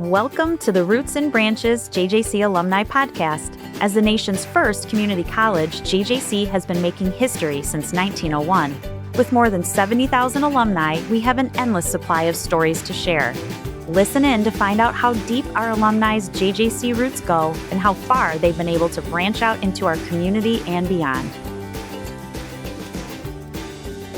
Welcome to the Roots and Branches JJC Alumni Podcast. As the nation's first community college, JJC has been making history since 1901. With more than 70,000 alumni, we have an endless supply of stories to share. Listen in to find out how deep our alumni's JJC roots go and how far they've been able to branch out into our community and beyond.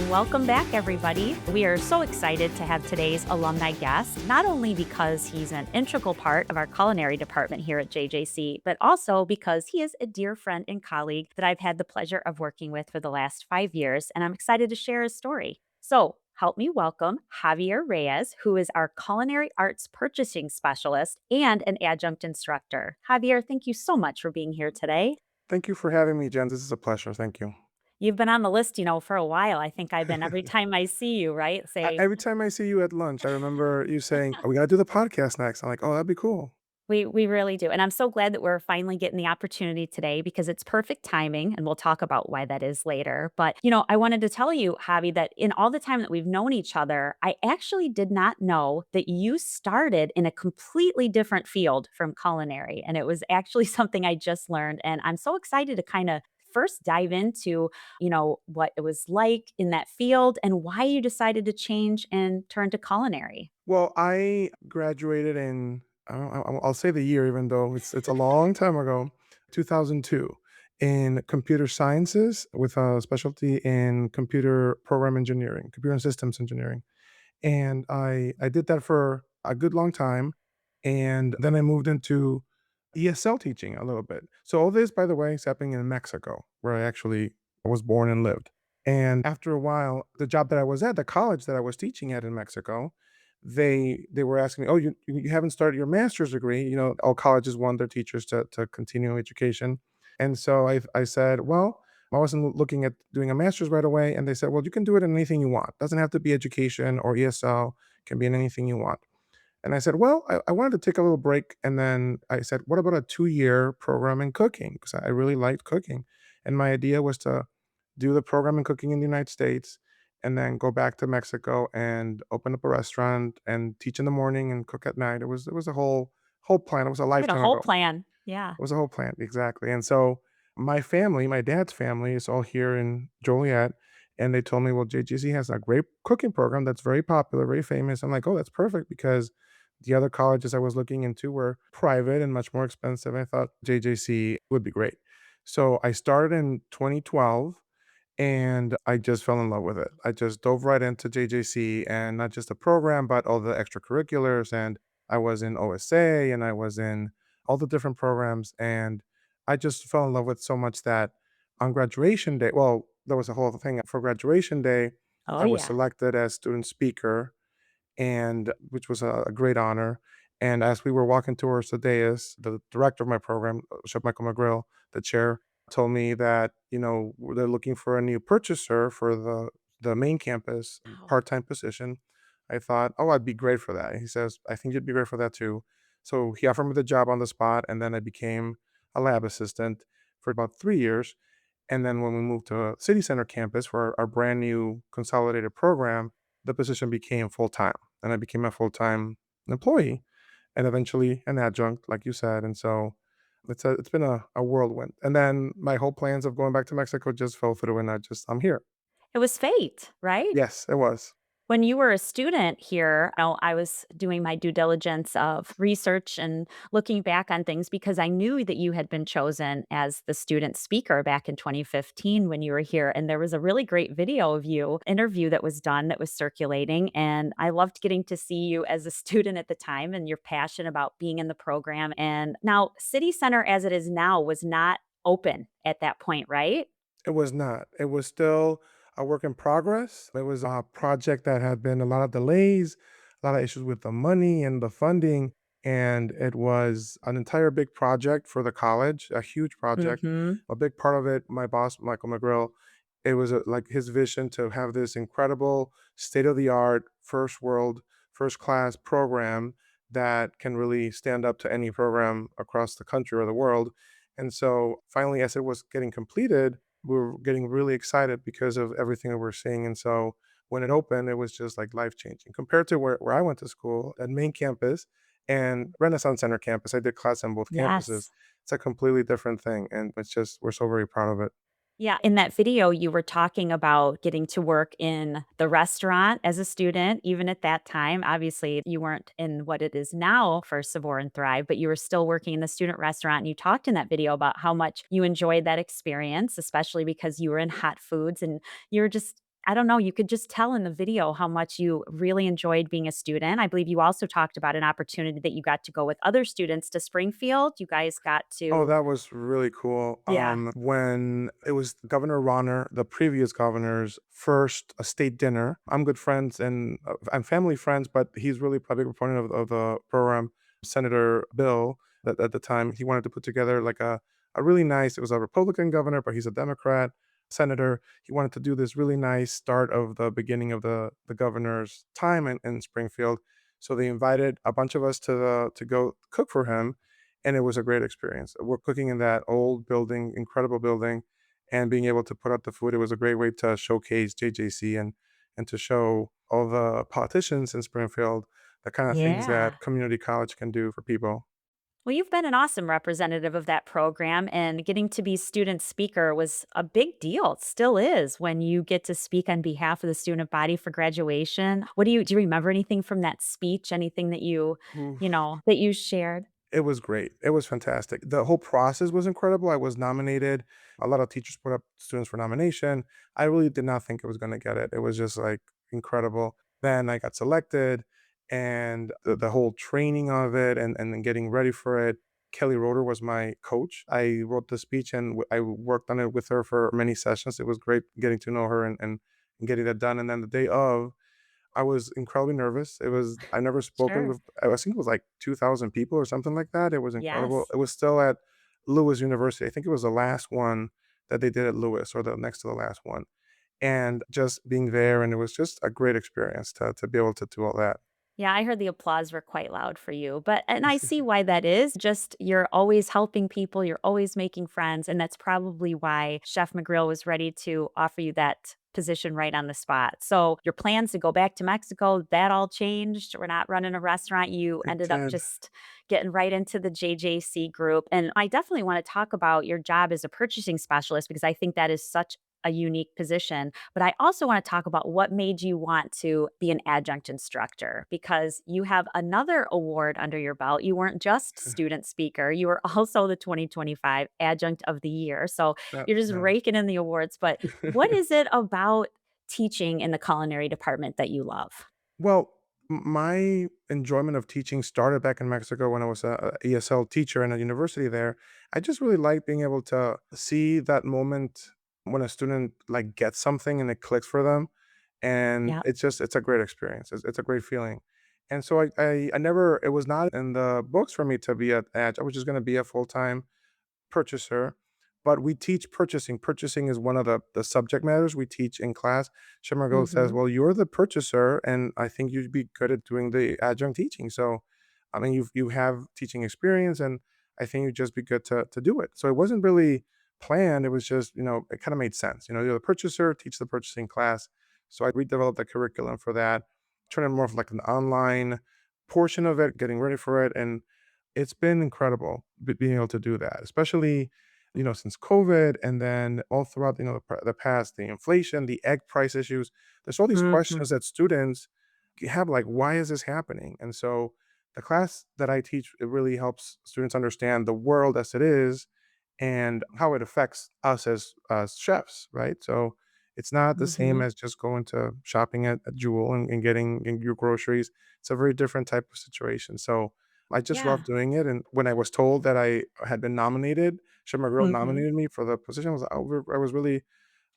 Welcome back, everybody. We are so excited to have today's alumni guest, not only because he's an integral part of our culinary department here at JJC, but also because he is a dear friend and colleague that I've had the pleasure of working with for the last 5 years, and I'm excited to share his story. So help me welcome Javier Reyes, who is our culinary arts purchasing specialist and an adjunct instructor. Javier, thank you so much for being here today. Thank you for having me, Jen. This is a pleasure. Thank you. You've been on the list, for a while. I think I've been every time I see you, right? Say, Every time I see you at lunch, I remember you saying, "Oh, we got to do the podcast next." I'm like, "Oh, that'd be cool." we really do. And I'm so glad that we're finally getting the opportunity today because it's perfect timing. And we'll talk about why that is later. But, I wanted to tell you, Javi, that in all the time that we've known each other, I actually did not know that you started in a completely different field from culinary. And it was actually something I just learned. And I'm so excited to kind of first dive into, what it was like in that field and why you decided to change and turn to culinary. Well, I graduated in I'll say the year, even though it's a long time ago, 2002, in computer sciences with a specialty in computer program engineering, computer and systems engineering. And I did that for a good long time, and then I moved into ESL teaching a little bit. So all this, by the way, is happening in Mexico, where I actually was born and lived. And after a while, the job that I was at, the college that I was teaching at in Mexico, they were asking me, "Oh, you haven't started your master's degree?" All colleges want their teachers to continue education. And so I said, "Well, I wasn't looking at doing a master's right away." And they said, "Well, you can do it in anything you want. Doesn't have to be education or ESL, can be in anything you want." And I said, "Well, I wanted to take a little break." And then I said, "What about a 2-year program in cooking?" Because I really liked cooking. And my idea was to do the program in cooking in the United States and then go back to Mexico and open up a restaurant and teach in the morning and cook at night. It was a whole plan. It was a You had a lifetime whole ago. plan. Yeah. It was a whole plan, exactly. And so my family, my dad's family, is all here in Joliet, and they told me, "Well, JGC has a great cooking program that's very popular, very famous." I'm like, "Oh, that's perfect," because the other colleges I was looking into were private and much more expensive. I thought JJC would be great. So I started in 2012 and I just fell in love with it. I just dove right into JJC, and not just the program, but all the extracurriculars. And I was in OSA and I was in all the different programs. And I just fell in love with so much that on graduation day, well, there was a whole thing for graduation day. Oh, I was yeah. selected as student speaker, and which was a great honor. And as we were walking towards the dais, the director of my program, Chef Michael McGrill, the chair, told me that they're looking for a new purchaser for the main campus Wow. part-time position. I thought, oh, I'd be great for that. He says, I think you'd be great for that too. So he offered me the job on the spot, and then I became a lab assistant for about 3 years. And then when we moved to City Center campus for our brand new consolidated program, the position became full time, and I became a full time employee, and eventually an adjunct, like you said. And so it's been a whirlwind. And then my whole plans of going back to Mexico just fell through, and I'm here. It was fate, right? Yes, it was. When you were a student here, I was doing my due diligence of research and looking back on things because I knew that you had been chosen as the student speaker back in 2015 when you were here. And there was a really great video of you interview that was done that was circulating. And I loved getting to see you as a student at the time and your passion about being in the program. And now, City Center as it is now was not open at that point, right? It was not. It was still a work in progress. It was a project that had been a lot of delays, a lot of issues with the money and the funding. And it was an entire big project for the college, a huge project. Hmm. A big part of it, my boss, Michael McGrill, it was like his vision to have this incredible, state of the art, first world, first class program that can really stand up to any program across the country or the world. And so finally, as it was getting completed, we were getting really excited because of everything that we're seeing. And so when it opened, it was just like life changing compared to where I went to school at main campus. and Renaissance Center campus. I did class on both campuses. Yes. It's a completely different thing, and it's just we're so very proud of it. Yeah, in that video, you were talking about getting to work in the restaurant as a student, even at that time. Obviously, you weren't in what it is now for Savor and Thrive, but you were still working in the student restaurant. And you talked in that video about how much you enjoyed that experience, especially because you were in hot foods and you're just, I don't know, you could just tell in the video how much you really enjoyed being a student. I believe you also talked about an opportunity that you got to go with other students to Springfield. You guys got Oh, to, that was really cool. yeah. When it was Governor Ronner, the previous governor's first state dinner. I'm good friends and I'm family friends, but he's really a big proponent of the program. Senator Bill, that at the time, he wanted to put together like a really nice, it was a Republican governor, but he's a Democrat senator. He wanted to do this really nice start of the beginning of the governor's time in Springfield. So they invited a bunch of us to go cook for him, and it was a great experience. We're cooking in that old building, incredible building, and being able to put out the food. It was a great way to showcase JJC and to show all the politicians in Springfield the kind of things Yeah. that community college can do for people. Well, you've been an awesome representative of that program, and getting to be student speaker was a big deal. It still is when you get to speak on behalf of the student body for graduation. What do you remember anything from that speech? Anything that that you shared? It was great. It was fantastic. The whole process was incredible. I was nominated. A lot of teachers put up students for nomination. I really did not think I was going to get it. It was just like incredible. Then I got selected, and the whole training of it and then getting ready for it. Kelly Roeder was my coach. I wrote the speech and I worked on it with her for many sessions. It was great getting to know her and getting that done. And then the day of, I was incredibly nervous. I never spoken Sure. with, I think it was like 2,000 people or something like that. It was incredible. Yes. It was still at Lewis University. I think it was the last one that they did at Lewis, or the next to the last one. And just being there, and it was just a great experience to be able to do all that. Yeah, I heard the applause were quite loud for you, but and I see why that is. Just you're always helping people, you're always making friends, and that's probably why Chef McGrill was ready to offer you that position right on the spot. So, your plans to go back to Mexico, that all changed. We're not running a restaurant. You It ended up did. just getting right into the JJC group. And I definitely want to talk about your job as a purchasing specialist because I think that is such a unique position. But I also want to talk about what made you want to be an adjunct instructor because you have another award under your belt. You weren't just student speaker, you were also the 2025 Adjunct of the Year. So That, you're just yeah. raking in the awards. But what is it about teaching in the culinary department that you love? Well, my enjoyment of teaching started back in Mexico when I was a ESL teacher in a university there. I just really like being able to see that moment when a student like gets something and it clicks for them, and Yeah. it's a great experience. It's a great feeling. And so I never, it was not in the books for me to be at Edge. I was just going to be a full time purchaser, but we teach purchasing. Purchasing is one of the subject matters we teach in class. Shimargo says, Mhm. "Well, you're the purchaser, and I think you'd be good at doing the adjunct teaching." So, I mean, you have teaching experience, and I think you'd just be good to do it. So it wasn't really planned. It was just, it kind of made sense. You're the purchaser, teach the purchasing class. So I redeveloped the curriculum for that, turn it more of like an online portion of it, getting ready for it, and it's been incredible being able to do that, especially, since COVID, and then all throughout, the past, the inflation, the egg price issues. There's all these Mhm. questions that students have, like, why is this happening? And so the class that I teach, it really helps students understand the world as it is and how it affects us as chefs, right? So it's not the same Mhm. as just going to shopping at Jewel and getting your groceries. It's a very different type of situation. So I just love Yeah. doing it. And when I was told that I had been nominated, Shema Girl Mhm. nominated me for the position, I was really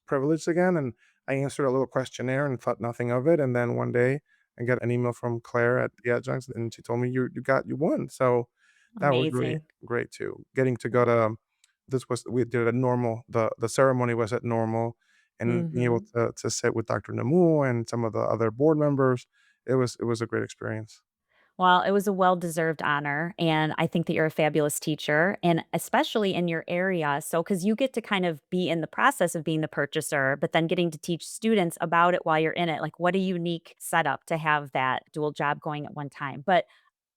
privileged again. And I answered a little questionnaire and thought nothing of it. And then one day I got an email from Claire at the Adjuncts, and she told me you won. So that was really Amazing. great too. Getting to go to, we did a normal, the ceremony was at normal, and being able Mhm. to sit with Dr. Namu and some of the other board members, it was a great experience. Well, it was a well-deserved honor, and I think that you're a fabulous teacher, and especially in your area. So, because you get to kind of be in the process of being the purchaser, but then getting to teach students about it while you're in it. Like, what a unique setup to have that dual job going at one time. But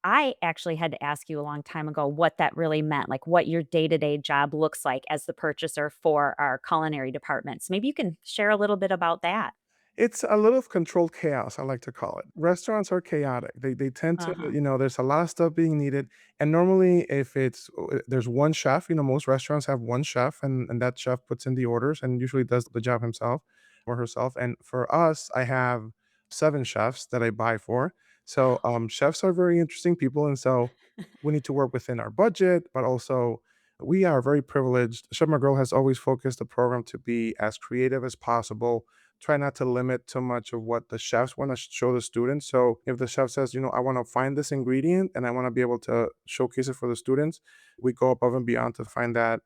I actually had to ask you a long time ago what that really meant, like what your day-to-day job looks like as the purchaser for our culinary departments. Maybe you can share a little bit about that. It's a little of controlled chaos, I like to call it. Restaurants are chaotic. They tend to, Uh-huh. there's a lot of stuff being needed. And normally if there's one chef, most restaurants have one chef and that chef puts in the orders and usually does the job himself or herself. And for us, I have 7 chefs that I buy for. So chefs are very interesting people. And so we need to work within our budget, but also we are very privileged. Chef McGrill has always focused the program to be as creative as possible, try not to limit too much of what the chefs want to show the students. So if the chef says, I want to find this ingredient and I want to be able to showcase it for the students, we go above and beyond to find that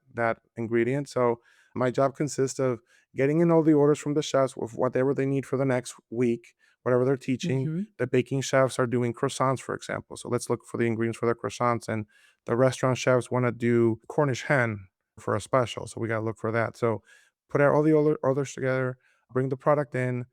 ingredient. So my job consists of getting in all the orders from the chefs with whatever they need for the next week, whatever they're teaching. Mhm. The baking chefs are doing croissants, for example. So let's look for the ingredients for the croissants. And the restaurant chefs want to do Cornish hen for a special. So we got to look for that. So put all the orders together, bring the product in,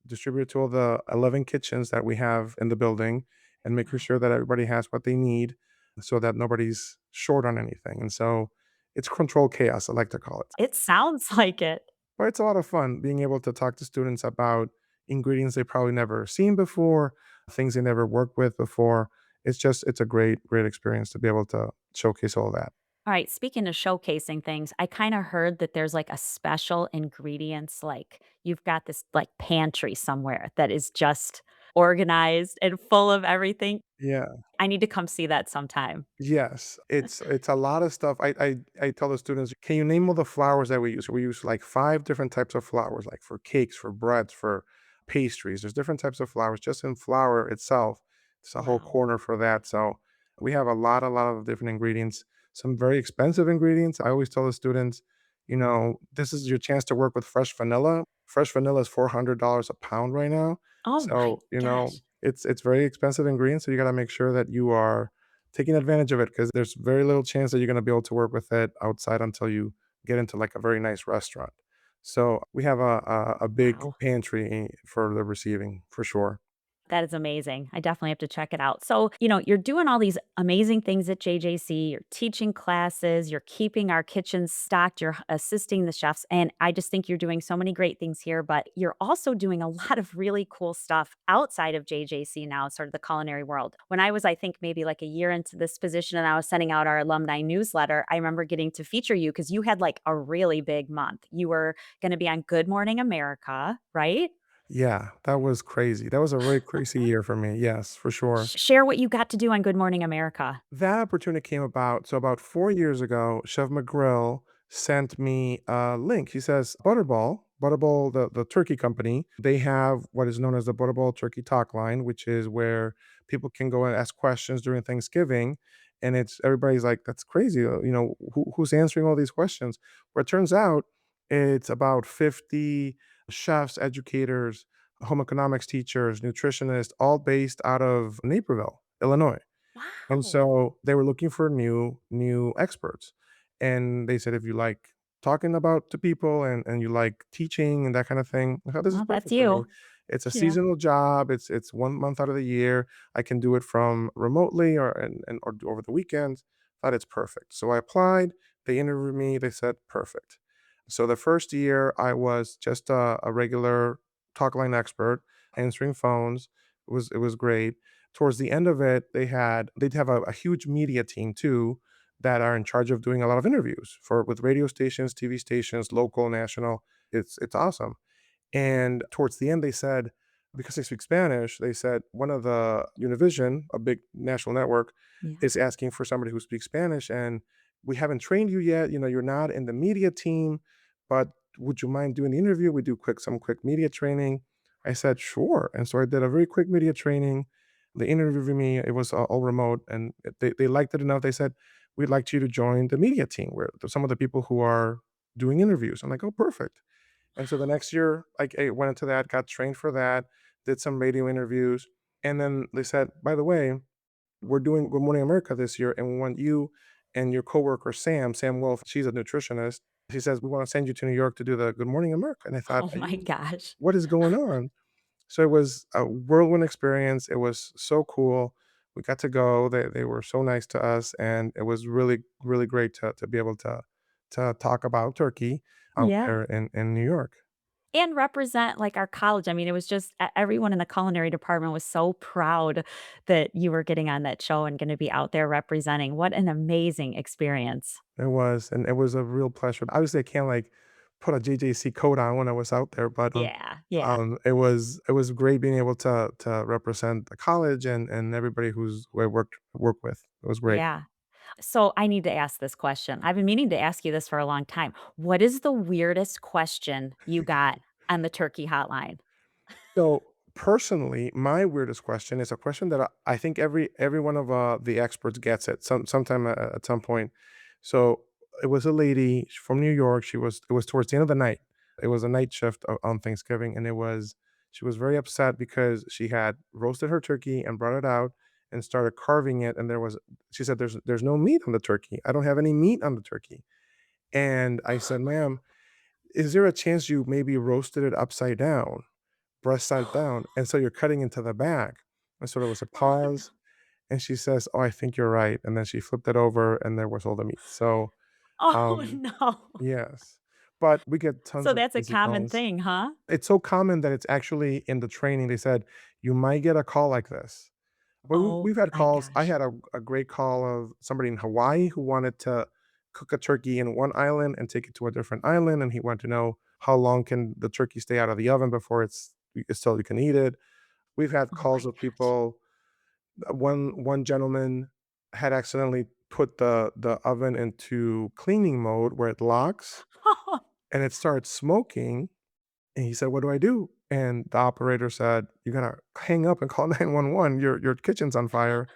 distribute it to all the 11 kitchens that we have in the building, and making Wow. sure that everybody has what they need so that nobody's short on anything. And so it's controlled chaos, I like to call it. It sounds like it. But it's a lot of fun being able to talk to students about ingredients they probably never seen before, things they never worked with before. It's a great, great experience to be able to showcase all that. All right, speaking of showcasing things, I kinda heard that there's, like, a special ingredients, like, you've got this, like, pantry somewhere that is just organized and full of everything. Yeah. I need to come see that sometime. Yes, it's a lot of stuff. I tell the students, "Can you name all the flours that we use?" We use like 5 different types of flours, like for cakes, for breads, for pastries. There's different types of flours. Just in flour itself, it's a whole Wow. corner for that. So we have a lot of different ingredients, some very expensive ingredients. I always tell the students, this is your chance to work with fresh vanilla. Fresh vanilla is $400 a pound right now. Oh my So, gosh. it's very expensive ingredients, so you gotta make sure that you are taking advantage of it because there's very little chance that you're gonna be able to work with it outside until you get into like a very nice restaurant. So we have a big Wow. pantry for the receiving for sure. That is amazing. I definitely have to check it out. So, you're doing all these amazing things at JJC. You're teaching classes, you're keeping our kitchens stocked, you're assisting the chefs. And I just think you're doing so many great things here, but you're also doing a lot of really cool stuff outside of JJC now, sort of the culinary world. When I was, I think, maybe like a year into this position and I was sending out our alumni newsletter, I remember getting to feature you because you had like a really big month. You were going to be on Good Morning America, right? Yeah, that was crazy. That was a very crazy year for me. Yes, for sure. Share what you got to do on Good Morning America. That opportunity came about. So about 4 years ago, Chef McGrill sent me a link. He says, Butterball, the turkey company, they have what is known as the Butterball Turkey Talk Line, which is where people can go and ask questions during Thanksgiving. And it's everybody's like, that's crazy. Who's answering all these questions? But it turns out it's about 50 chefs, educators, home economics teachers, nutritionists, all based out of Naperville, Illinois. And Wow. so they were looking for new experts. And they said, if you like talking about to people and you like teaching and that kind of thing, I thought this is Well, that's perfect for me. you. It's a Yeah. seasonal job. It's 1 month out of the year. I can do it from remotely or over the weekends. Thought it's perfect. So I applied. They interviewed me. They said perfect. So the first year I was just a regular talk line expert answering phones. It was great. Towards the end of it, they'd have a huge media team too that are in charge of doing a lot of interviews for with radio stations, TV stations, local, national. It's awesome. And towards the end, they said, because they speak Spanish, they said one of the Univision, a big national network, Yeah. is asking for somebody who speaks Spanish, and we haven't trained you yet. You're not in the media team, but would you mind doing the interview? We do some quick media training. I said sure, and so I did a very quick media training. They interviewed me. It was all remote, and they liked it enough. They said we'd like you to join the media team, where some of the people who are doing interviews. I'm like, oh, perfect. And so the Wow. next year, like, I went into that, got trained for that, did some radio interviews, and then they said, "By the way, we're doing Good Morning America this year, and we want you and your coworker Sam Wolf. She's a nutritionist. She says we want to send you to New York to do the Good Morning America." And I thought, Oh my gosh. what is going on? So it was a whirlwind experience. It was so cool. we got to go. They were so nice to us, and it was really, really great to be able to talk about turkey out Yeah. there in New York. And represent, like, our college. I mean, it was just everyone in the culinary department was so proud that you were getting on that show and gonna be out there representing. What an amazing experience. It was, and it was a real pleasure. Obviously, I can't, like, put a JJC coat on when I was out there, but, Yeah, yeah, it was great being able to represent the college and everybody who I work with. It was great. yeah. So, I need to ask this question. I've been meaning to ask you this for a long time. What is the weirdest question you got on the turkey hotline? So, personally, my weirdest question is a question that I think every one of, the experts gets it sometime at some point. So, it was a lady from New York. It was towards the end of the night. It was a night shift on Thanksgiving, and she was very upset because she had roasted her turkey and brought it out and started carving it, and she said, "There's no meat on the turkey. I don't have any meat on the turkey." And I said, "Ma'am, is there a chance you maybe roasted it upside down?" Breast side down, and so you're cutting into the back. And so there was a Oh, no. pause, and she says, "Oh, I think you're right," and then she flipped it over, and there was all the meat. So, Oh, um, no. yes, but we get tons So of that's a crazy common calls. thing, huh? It's so common that it's actually in the training, they said, "You might get a call like this." But Oh we've had my calls. I gosh. had a great call of somebody in Hawaii who wanted to cook a turkey in one island and take it to a different island, and he wanted to know how long can the turkey stay out of the oven before it's still you can eat it. We've had Oh my calls of gosh. people. One gentleman had accidentally put the oven into cleaning mode where it locks, and it started smoking, and he said, "What do I do?" And the operator said, "You gotta hang up and call 911. Your kitchen's on fire."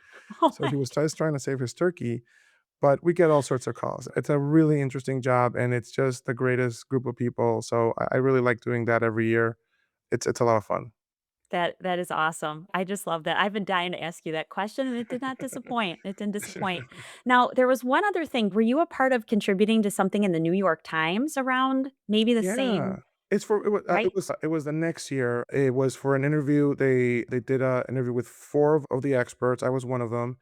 Oh So my he was just trying to save his turkey, but we get all sorts of calls. It's a really interesting job, and it's just the greatest group of people, so I really like doing that every year. It's a lot of fun. that is awesome. I just love that. I've been dying to ask you that question, and it did not disappoint. It didn't disappoint. Now, there was one other thing. Were you a part of contributing to something in the New York Times around maybe the Yeah. same right? It was the next year. It was for an interview. They did a interview with 4 of the experts. I was one of them.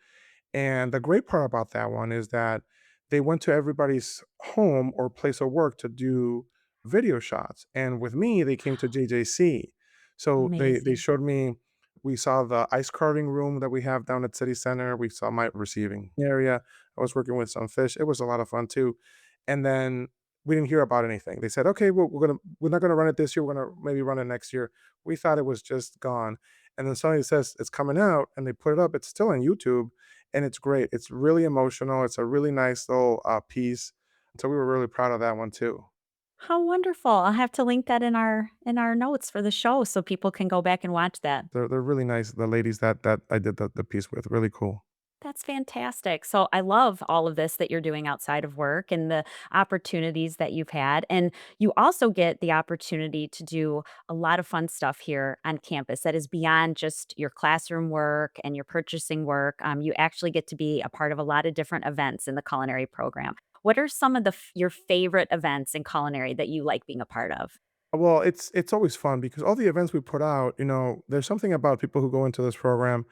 And the great part about that one is that they went to everybody's home or place of work to do video shots. And with me, they came to JJC. So they Amazing. showed me we saw the ice carving room that we have down at City Center. We saw my receiving area. I was working with some fish. It was a lot of fun too. And then we didn't hear about anything. They said, "Okay, we're not gonna run it this year. We're gonna maybe run it next year." We thought it was just gone. And then somebody says it's coming out and they put it up. It's still on YouTube and it's great. It's really emotional. It's a really nice little piece. So we were really proud of that one too. How wonderful. I'll have to link that in our notes for the show so people can go back and watch that. They're really nice. The ladies that I did the piece with, really cool. That's fantastic. So I love all of this that you're doing outside of work and the opportunities that you've had. And you also get the opportunity to do a lot of fun stuff here on campus that is beyond just your classroom work and your purchasing work. You actually get to be a part of a lot of different events in the culinary program. What are some of your favorite events in culinary that you like being a part of? Well, it's always fun because all the events we put out, there's something about people who go into this program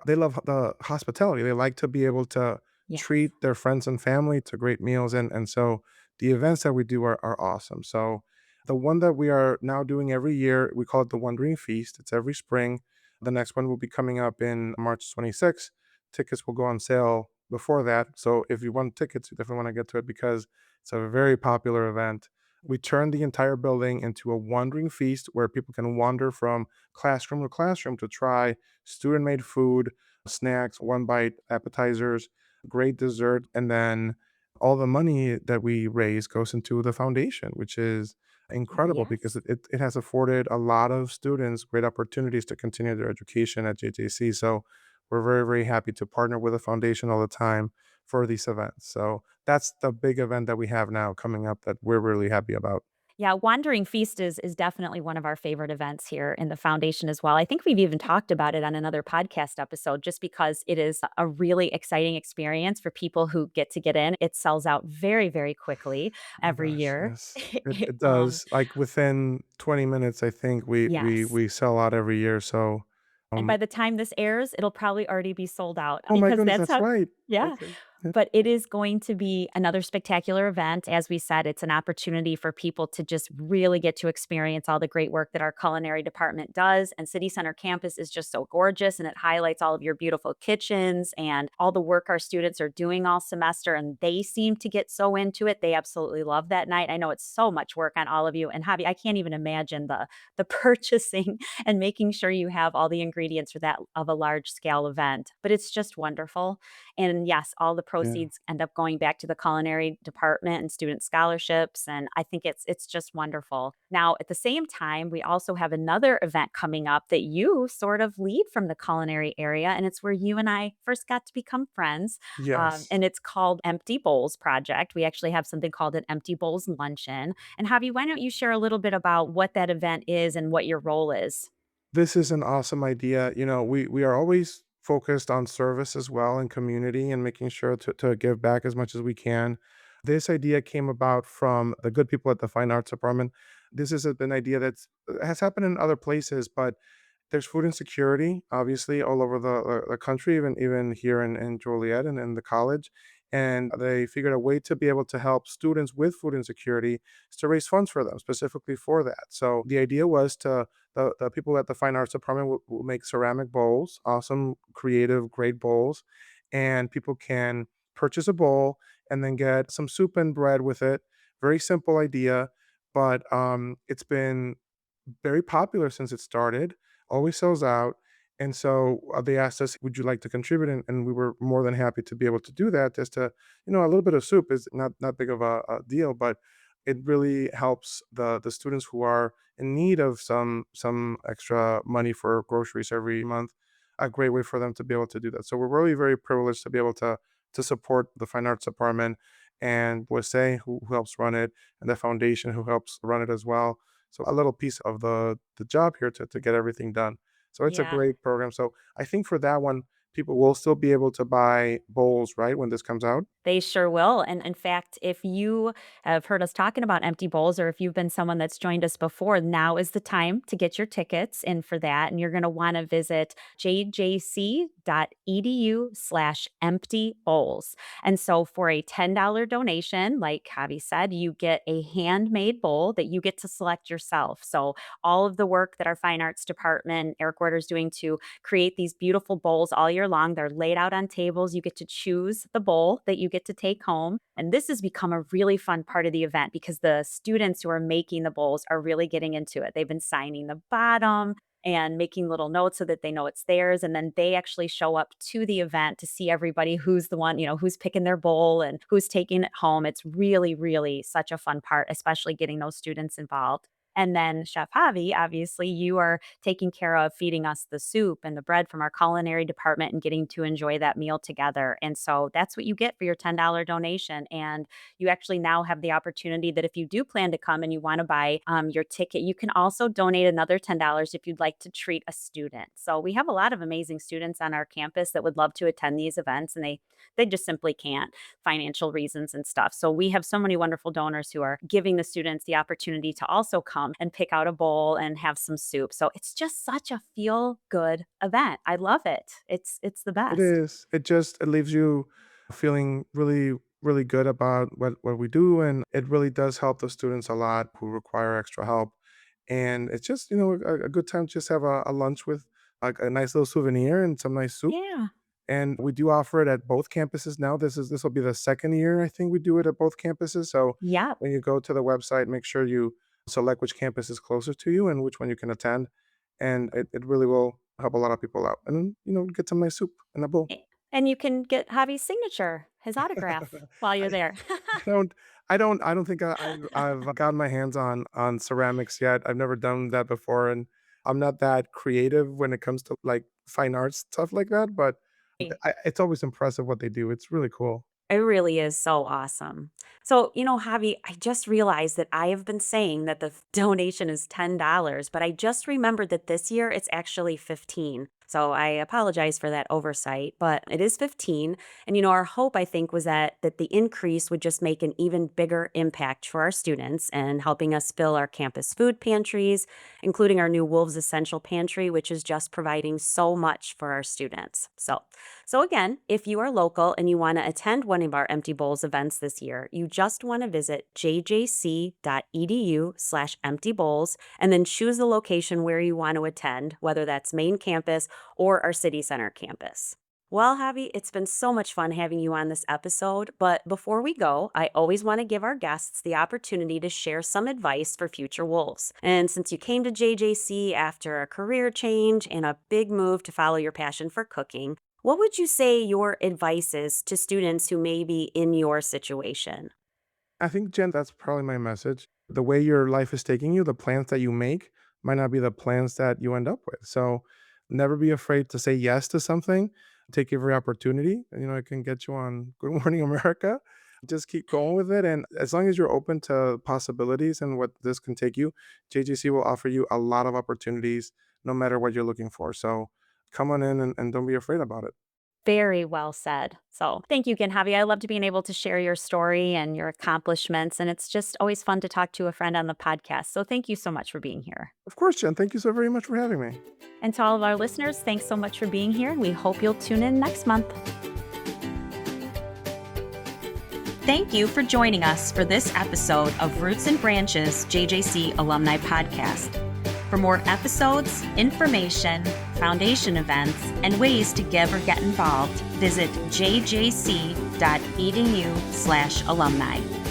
they love the hospitality. They like to be able to Yeah. treat their friends and family to great meals, and so the events that we do are awesome. So the one that we are now doing every year, we call it the Wondering Feast. It's every spring. The next one will be coming up in March 26th. Tickets will go on sale before that. So if you want tickets, you definitely want to get to it because it's a very popular event. We turned the entire building into a wandering feast where people can wander from classroom to classroom to try student made food, snacks, one bite appetizers, great dessert. And then all the money that we raise goes into the foundation, which is incredible because Yes. it has afforded a lot of students great opportunities to continue their education at JJC. So we're very, very happy to partner with the foundation all the time for these events. So that's the big event that we have now coming up that we're really happy about. Yeah, Wandering Feast is definitely one of our favorite events here in the foundation as well. I think we've even talked about it on another podcast episode just because it is a really exciting experience for people who get in. It sells out very, very quickly Oh my every gosh, year. yes. It does. Like within 20 minutes, I think we we Yes. we sell out every year. So And Um, by the time this airs, it'll probably already be sold out oh my because goodness, that's that's how. right. Yeah. Okay. Yeah. But it is going to be another spectacular event. As we said, it's an opportunity for people to just really get to experience all the great work that our culinary department does. And City Center campus is just so gorgeous and it highlights all of your beautiful kitchens and all the work our students are doing all semester. And they seem to get so into it. They absolutely love that night. I know it's so much work on all of you. And Javi, I can't even imagine the purchasing and making sure you have all the ingredients for that of a large scale event. But it's just wonderful. And yes, all the Yeah. proceeds end up going back to the culinary department and student scholarships, and I think it's just wonderful. Now, at the same time, we also have another event coming up that you sort of lead from the culinary area, and it's where you and I first got to become friends. Yes. And it's called Empty Bowls Project. We actually have something called an Empty Bowls Luncheon. And Javi, why don't you share a little bit about what that event is and what your role is? This is an awesome idea. We are always focused on service as well and community and making sure to give back as much as we can. This idea came about from the good people at the Fine Arts Department. This is an idea that's has happened in other places, but there's food insecurity, obviously, all over the country, even here in Joliet and in the college. And they figured a way to be able to help students with food insecurity is to raise funds for them, specifically for that. So the idea was the people at the Fine Arts Department will make ceramic bowls, awesome, creative, great bowls, and people can purchase a bowl and then get some soup and bread with it. Very simple idea, but it's been very popular since it started, always sells out. And so they asked us, would you like to contribute? And we were more than happy to be able to do that. Just to, a little bit of soup is not big of a deal, but it really helps the students who are in need of some extra money for groceries every month. A great way for them to be able to do that. So we're really very privileged to be able to support the Fine Arts Department and Wase, who helps run it, and the foundation who helps run it as well. So a little piece of the job here to get everything done. So it's a Yeah. great program. So I think for that one, people will still be able to buy bowls, right, when this comes out? They sure will. And in fact, if you have heard us talking about empty bowls, or if you've been someone that's joined us before, now is the time to get your tickets in for that. And you're going to want to visit jjc.edu/empty bowls. And so for a $10 donation, like Javi said, you get a handmade bowl that you get to select yourself. So all of the work that our fine arts department, Eric Werder, is doing to create these beautiful bowls all year long. They're laid out on tables. You get to choose the bowl that you get to take home. And this has become a really fun part of the event because the students who are making the bowls are really getting into it. They've been signing the bottom and making little notes so that they know it's theirs. And then they actually show up to the event to see everybody who's the one, who's picking their bowl and who's taking it home. It's really, really such a fun part, especially getting those students involved. And then Chef Javi, obviously, you are taking care of feeding us the soup and the bread from our culinary department and getting to enjoy that meal together. And so that's what you get for your $10 donation. And you actually now have the opportunity that if you do plan to come and you want to buy your ticket, you can also donate another $10 if you'd like to treat a student. So we have a lot of amazing students on our campus that would love to attend these events and they just simply can't, financial reasons and stuff. So we have so many wonderful donors who are giving the students the opportunity to also come and pick out a bowl and have some soup. So it's just such a feel good event. I love it. It's the It best. is. It leaves you feeling really, really good about what we do, and it really does help the students a lot who require extra help. And it's just, a good time to just have a lunch with like a nice little souvenir and some nice soup. Yeah. And we do offer it at both campuses now. This will be the second year I think we do it at both campuses. So Yep. when you go to the website, make sure you select which campus is closer to you and which one you can attend. And it really will help a lot of people out. And then, get some nice soup in a bowl. And you can get Javi's signature, his autograph while you're I there. I don't I don't think I've gotten my hands on ceramics yet. I've never done that before, and I'm not that creative when it comes to, like, fine arts, stuff like that, but it's always impressive what they do. It's really cool. It really is so awesome. So, Javi, I just realized that I have been saying that the donation is $10, but I just remembered that this year it's actually 15. So I apologize for that oversight, but it is 15. And our hope, I think, was that the increase would just make an even bigger impact for our students and helping us fill our campus food pantries, including our new Wolves Essential Pantry, which is just providing so much for our students. So again, if you are local and you want to attend one of our Empty Bowls events this year, you just want to visit jjc.edu/emptybowls and then choose the location where you want to attend, whether that's main campus or our city center campus. Well, Javi, it's been so much fun having you on this episode. But before we go, I always want to give our guests the opportunity to share some advice for future wolves. And since you came to JJC after a career change and a big move to follow your passion for cooking, what would you say your advice is to students who may be in your situation? I think, Jen, that's probably my message. The way your life is taking you, the plans that you make might not be the plans that you end up with. So never be afraid to say yes to something. Take every opportunity. It can get you on Good Morning America. Just keep going with it. And as long as you're open to possibilities and what this can take you, JGC will offer you a lot of opportunities no matter what you're looking for. So come on in and don't be afraid about it. Very well said. So thank you again, Javi. I loved being able to share your story and your accomplishments. And it's just always fun to talk to a friend on the podcast. So thank you so much for being here. Of course, Jen. Thank you so very much for having me. And to all of our listeners, thanks so much for being here. And we hope you'll tune in next month. Thank you for joining us for this episode of Roots and Branches JJC Alumni Podcast. For more episodes, information, foundation events, and ways to give or get involved, visit jjc.edu/alumni.